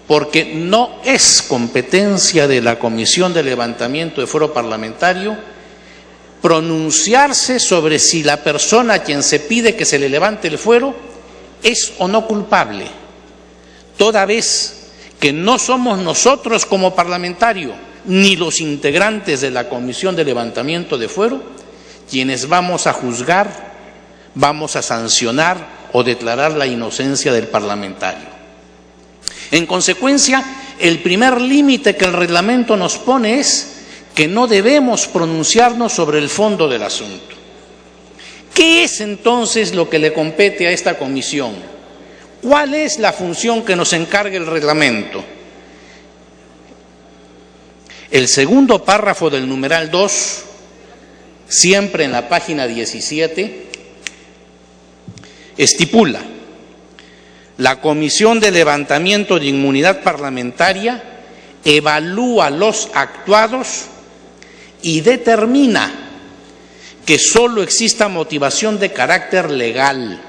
porque no es competencia de la Comisión de Levantamiento de Fuero Parlamentario pronunciarse sobre si la persona a quien se pide que se le levante el fuero es o no culpable, toda vez que no somos nosotros como parlamentarios ni los integrantes de la Comisión de Levantamiento de Fuero quienes vamos a juzgar, vamos a sancionar o declarar la inocencia del parlamentario. En consecuencia, el primer límite que el reglamento nos pone es que no debemos pronunciarnos sobre el fondo del asunto. ¿Qué es entonces lo que le compete a esta comisión? ¿Cuál es la función que nos encarga el reglamento? El segundo párrafo del numeral 2, siempre en la página 17, estipula: la Comisión de Levantamiento de Inmunidad Parlamentaria evalúa los actuados y determina que solo exista motivación de carácter legal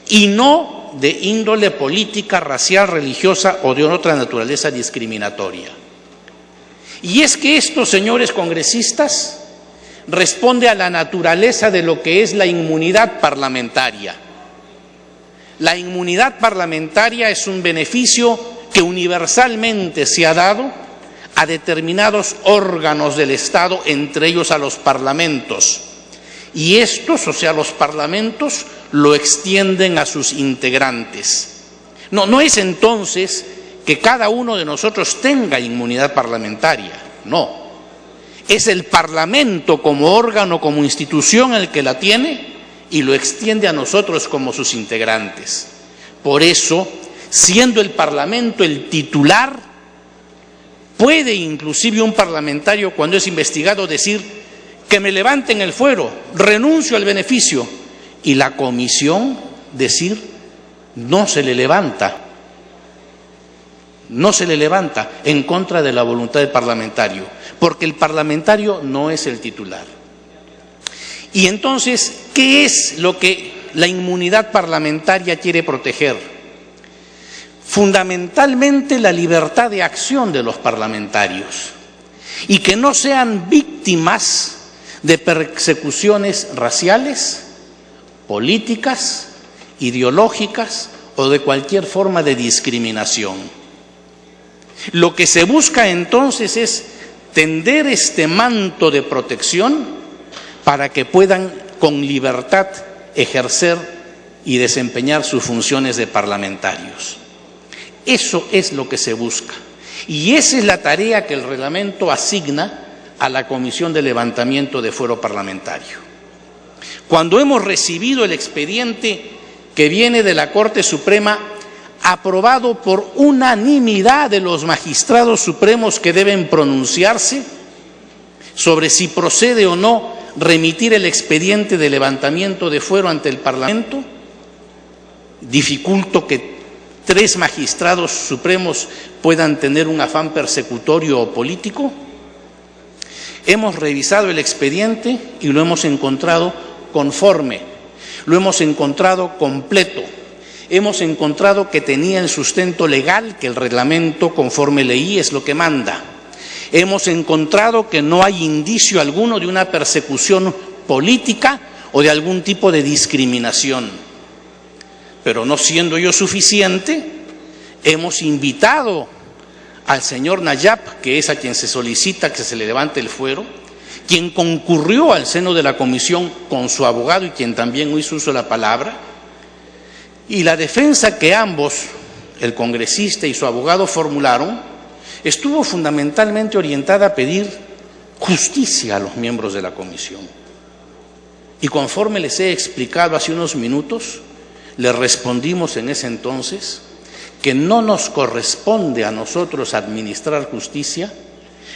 y no de índole política, racial, religiosa o de otra naturaleza discriminatoria. Y es que esto, señores congresistas, responde a la naturaleza de lo que es la inmunidad parlamentaria. La inmunidad parlamentaria es un beneficio que universalmente se ha dado a determinados órganos del Estado, entre ellos a los parlamentos. Y estos, o sea, los parlamentos, lo extienden a sus integrantes. No es entonces que cada uno de nosotros tenga inmunidad parlamentaria, no. Es el Parlamento como órgano, como institución el que la tiene y lo extiende a nosotros como sus integrantes. Por eso, siendo el Parlamento el titular, puede inclusive un parlamentario, cuando es investigado, decir que me levanten el fuero, renuncio al beneficio, y la comisión decir no se le levanta en contra de la voluntad del parlamentario, porque el parlamentario no es el titular. Y entonces, ¿qué es lo que la inmunidad parlamentaria quiere proteger? Fundamentalmente la libertad de acción de los parlamentarios y que no sean víctimas de persecuciones raciales, políticas, ideológicas o de cualquier forma de discriminación. Lo que se busca entonces es tender este manto de protección para que puedan con libertad ejercer y desempeñar sus funciones de parlamentarios. Eso es lo que se busca. Y esa es la tarea que el reglamento asigna a la Comisión de Levantamiento de Fuero Parlamentario. Cuando hemos recibido el expediente que viene de la Corte Suprema, aprobado por unanimidad de los magistrados supremos que deben pronunciarse sobre si procede o no remitir el expediente de levantamiento de fuero ante el Parlamento, dificulto que 3 magistrados supremos puedan tener un afán persecutorio o político. Hemos revisado el expediente y lo hemos encontrado conforme, lo hemos encontrado completo, hemos encontrado que tenía el sustento legal, que el reglamento conforme leí es lo que manda. Hemos encontrado que no hay indicio alguno de una persecución política o de algún tipo de discriminación. Pero no siendo yo suficiente, hemos invitado al señor Nayab, que es a quien se solicita que se le levante el fuero, quien concurrió al seno de la comisión con su abogado y quien también hizo uso de la palabra, y la defensa que ambos, el congresista y su abogado, formularon, estuvo fundamentalmente orientada a pedir justicia a los miembros de la comisión. Y conforme les he explicado hace unos minutos, le respondimos en ese entonces que no nos corresponde a nosotros administrar justicia,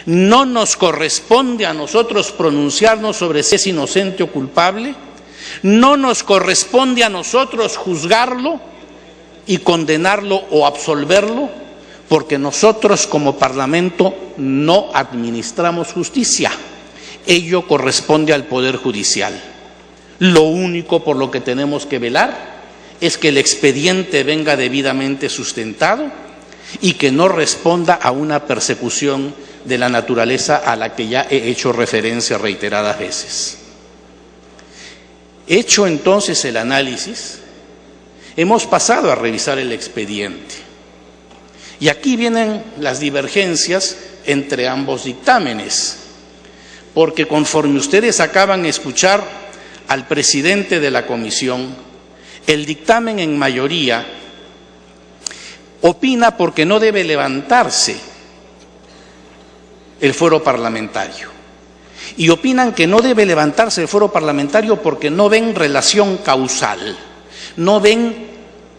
no nos corresponde a nosotros pronunciarnos sobre si es inocente o culpable, no nos corresponde a nosotros juzgarlo y condenarlo o absolverlo, porque nosotros como Parlamento no administramos justicia, ello corresponde al Poder Judicial. Lo único por lo que tenemos que velar es que el expediente venga debidamente sustentado y que no responda a una persecución de la naturaleza a la que ya he hecho referencia reiteradas veces. Hecho entonces el análisis, hemos pasado a revisar el expediente. Y aquí vienen las divergencias entre ambos dictámenes, porque conforme ustedes acaban de escuchar al presidente de la comisión, el dictamen en mayoría opina porque no debe levantarse el fuero parlamentario. Y opinan que no debe levantarse el fuero parlamentario porque no ven relación causal, no ven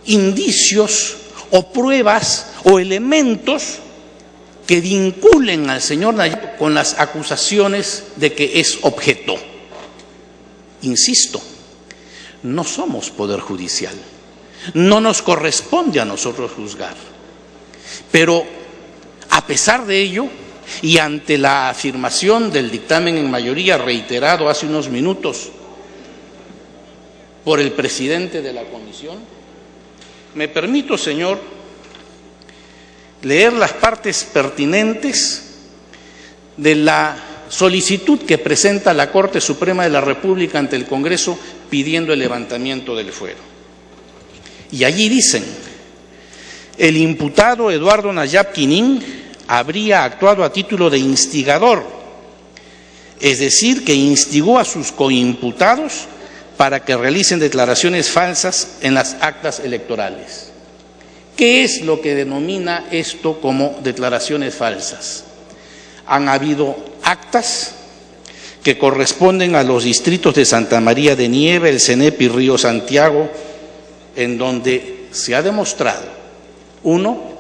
indicios o pruebas o elementos que vinculen al señor Nayab con las acusaciones de que es objeto. Insisto, no somos Poder Judicial, no nos corresponde a nosotros juzgar. Pero a pesar de ello, y ante la afirmación del dictamen en mayoría reiterado hace unos minutos por el presidente de la comisión, me permito, señor, leer las partes pertinentes de la solicitud que presenta la Corte Suprema de la República ante el Congreso pidiendo el levantamiento del fuero. Y allí dicen: el imputado Eduardo Nayab Quinín habría actuado a título de instigador, es decir, que instigó a sus coimputados para que realicen declaraciones falsas en las actas electorales. ¿Qué es lo que denomina esto como declaraciones falsas? Han habido actas que corresponden a los distritos de Santa María de Nieve, el Cenepi y Río Santiago, en donde se ha demostrado, 1,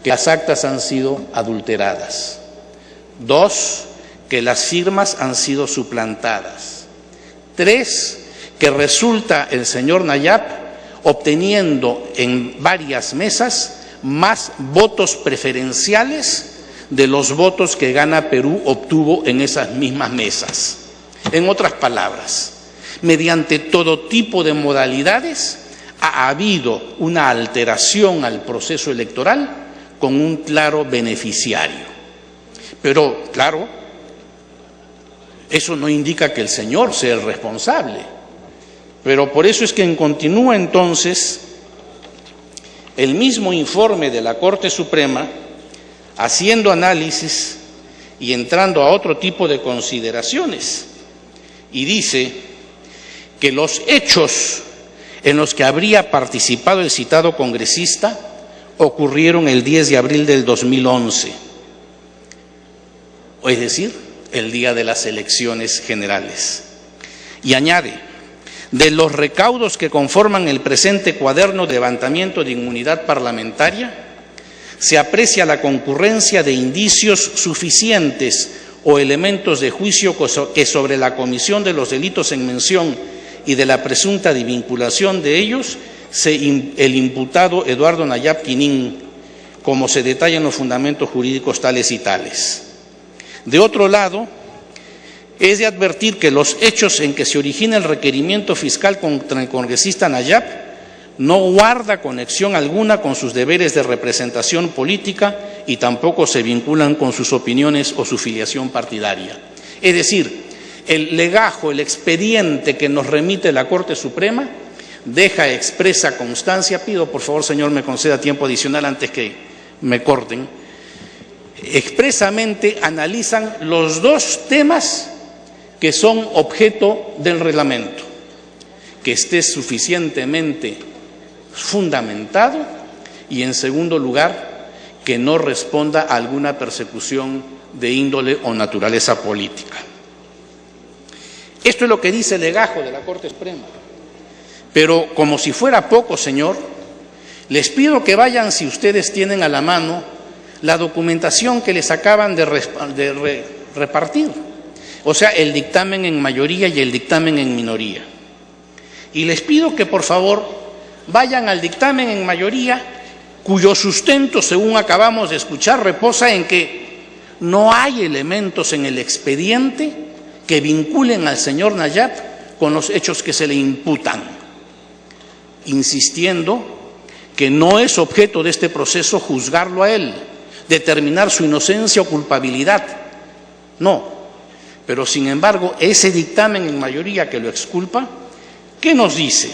que las actas han sido adulteradas, 2, que las firmas han sido suplantadas, 3, que resulta el señor Nayab obteniendo en varias mesas más votos preferenciales de los votos que Gana Perú obtuvo en esas mismas mesas. En otras palabras, mediante todo tipo de modalidades ha habido una alteración al proceso electoral con un claro beneficiario. Pero, claro, eso no indica que el señor sea el responsable. Pero por eso es que continúa entonces el mismo informe de la Corte Suprema haciendo análisis y entrando a otro tipo de consideraciones. Y dice que los hechos en los que habría participado el citado congresista ocurrieron el 10 de abril del 2011, es decir, el día de las elecciones generales. Y añade, de los recaudos que conforman el presente cuaderno de levantamiento de inmunidad parlamentaria, se aprecia la concurrencia de indicios suficientes o elementos de juicio que sobre la comisión de los delitos en mención y de la presunta vinculación de ellos, el imputado Eduardo Nayab Quinín, como se detalla en los fundamentos jurídicos tales y tales. De otro lado, es de advertir que los hechos en que se origina el requerimiento fiscal contra el congresista Nayab no guarda conexión alguna con sus deberes de representación política y tampoco se vinculan con sus opiniones o su filiación partidaria. Es decir, el legajo, el expediente que nos remite la Corte Suprema deja expresa constancia. Pido, por favor, señor, me conceda tiempo adicional antes que me corten. Expresamente analizan los dos temas que son objeto del reglamento, que esté suficientemente fundamentado y, en segundo lugar, que no responda a alguna persecución de índole o naturaleza política. Esto es lo que dice el legajo de la Corte Suprema. Pero como si fuera poco, señor, les pido que vayan, si ustedes tienen a la mano, la documentación que les acaban de repartir. O sea, el dictamen en mayoría y el dictamen en minoría. Y les pido que, por favor, vayan al dictamen en mayoría, cuyo sustento, según acabamos de escuchar, reposa en que no hay elementos en el expediente que vinculen al señor Nayab con los hechos que se le imputan, insistiendo que no es objeto de este proceso juzgarlo a él, determinar su inocencia o culpabilidad. No, pero sin embargo, ese dictamen en mayoría que lo exculpa, ¿qué nos dice?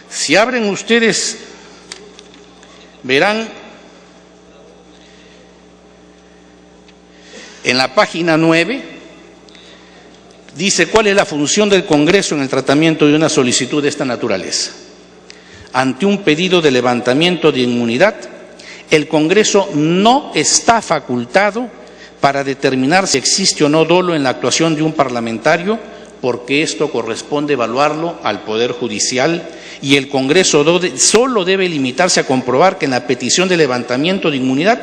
Si abren ustedes, verán en la página 9, dice cuál es la función del Congreso en el tratamiento de una solicitud de esta naturaleza. Ante un pedido de levantamiento de inmunidad, el Congreso no está facultado para determinar si existe o no dolo en la actuación de un parlamentario, porque esto corresponde evaluarlo al Poder Judicial, y el Congreso solo debe limitarse a comprobar que en la petición de levantamiento de inmunidad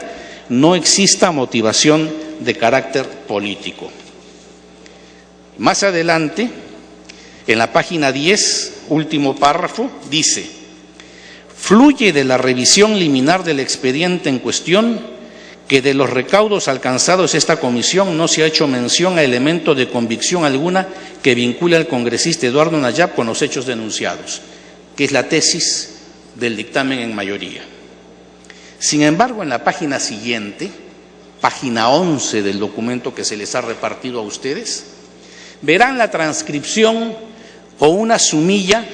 no exista motivación de carácter político. Más adelante, en la página 10, último párrafo, dice: fluye de la revisión liminar del expediente en cuestión que de los recaudos alcanzados esta comisión no se ha hecho mención a elemento de convicción alguna que vincule al congresista Eduardo Nayab con los hechos denunciados, que es la tesis del dictamen en mayoría. Sin embargo, en la página siguiente, página 11 del documento que se les ha repartido a ustedes, verán la transcripción o una sumilla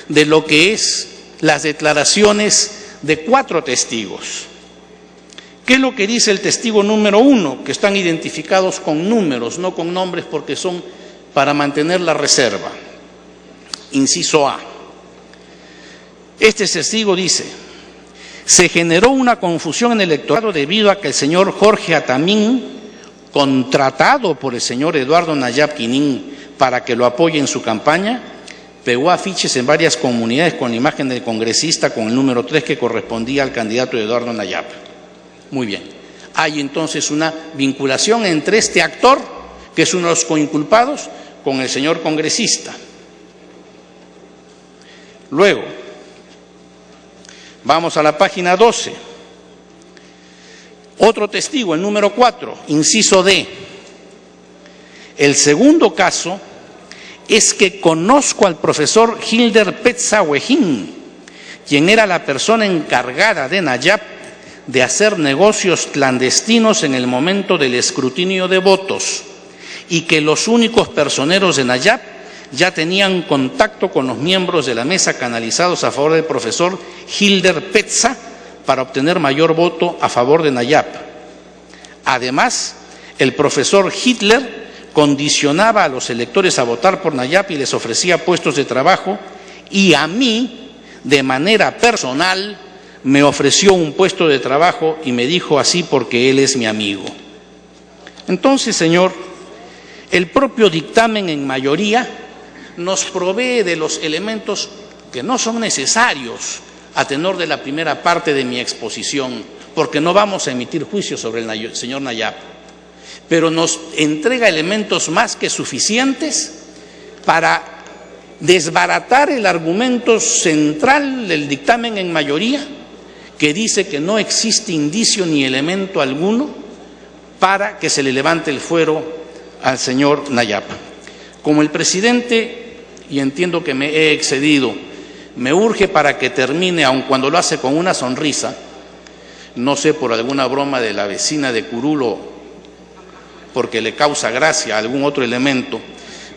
de lo que es las declaraciones de 4 testigos. ¿Qué es lo que dice el testigo número 1? Que están identificados con números, no con nombres, porque son para mantener la reserva. Inciso A. Este testigo dice: se generó una confusión en el electorado debido a que el señor Jorge Atamín, contratado por el señor Eduardo Nayab Quinín para que lo apoye en su campaña, pegó afiches en varias comunidades con la imagen del congresista con el número 3 que correspondía al candidato Eduardo Nayab. Muy bien. Hay entonces una vinculación entre este actor, que es uno de los coinculpados, con el señor congresista. Luego, vamos a la página 12. Otro testigo, el número 4, inciso D. El segundo caso es que conozco al profesor Hilder Petza Huejín, quien era la persona encargada de Nayap de hacer negocios clandestinos en el momento del escrutinio de votos, y que los únicos personeros de Nayap ya tenían contacto con los miembros de la mesa canalizados a favor del profesor Hilder Petza para obtener mayor voto a favor de Nayap. Además, el profesor Hitler condicionaba a los electores a votar por Nayap y les ofrecía puestos de trabajo, y a mí, de manera personal, me ofreció un puesto de trabajo y me dijo así porque él es mi amigo. Entonces, señor, el propio dictamen en mayoría nos provee de los elementos que no son necesarios a tenor de la primera parte de mi exposición, porque no vamos a emitir juicio sobre el señor Nayap, pero nos entrega elementos más que suficientes para desbaratar el argumento central del dictamen en mayoría, que dice que no existe indicio ni elemento alguno para que se le levante el fuero al señor Nayap. Como el presidente, y entiendo que me he excedido, me urge para que termine, aun cuando lo hace con una sonrisa, no sé, por alguna broma de la vecina de Curulo, porque le causa gracia algún otro elemento,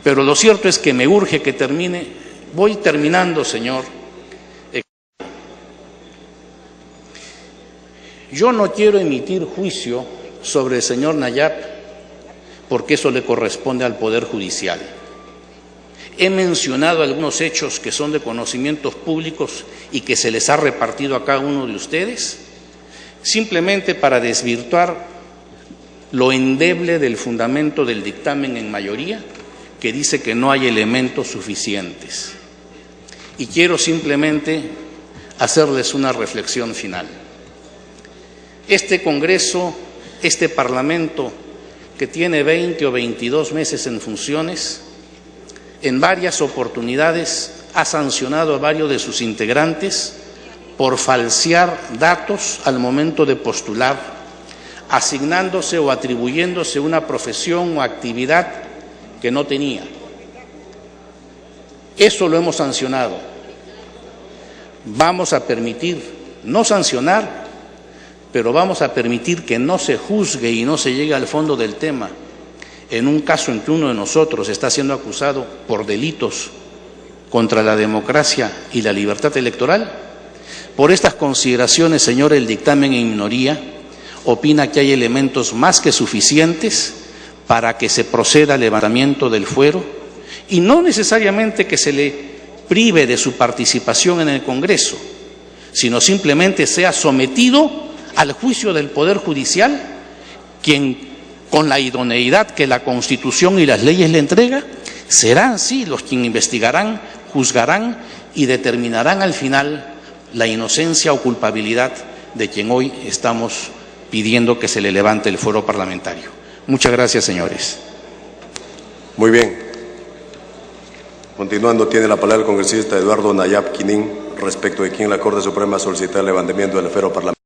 pero lo cierto es que me urge que termine. Voy terminando, señor. Yo no quiero emitir juicio sobre el señor Nayap, porque eso le corresponde al Poder Judicial. He mencionado algunos hechos que son de conocimientos públicos y que se les ha repartido a cada uno de ustedes, simplemente para desvirtuar lo endeble del fundamento del dictamen en mayoría, que dice que no hay elementos suficientes. Y quiero simplemente hacerles una reflexión final. Este Congreso, este Parlamento, que tiene 20 o 22 meses en funciones, en varias oportunidades ha sancionado a varios de sus integrantes por falsear datos al momento de postular, asignándose o atribuyéndose una profesión o actividad que no tenía. Eso lo hemos sancionado. Vamos a permitir, no sancionar, pero vamos a permitir que no se juzgue y no se llegue al fondo del tema en un caso en que uno de nosotros está siendo acusado por delitos contra la democracia y la libertad electoral. Por estas consideraciones, señor, el dictamen en minoría opina que hay elementos más que suficientes para que se proceda al levantamiento del fuero, y no necesariamente que se le prive de su participación en el Congreso, sino simplemente sea sometido al juicio del Poder Judicial, quien, con la idoneidad que la Constitución y las leyes le entrega, serán sí los quienes investigarán, juzgarán y determinarán al final la inocencia o culpabilidad de quien hoy estamos pidiendo que se le levante el fuero parlamentario. Muchas gracias, señores.
Muy bien. Continuando, tiene la palabra el congresista Eduardo Nayap Quinín, respecto de quien la Corte Suprema solicita el levantamiento del fuero parlamentario.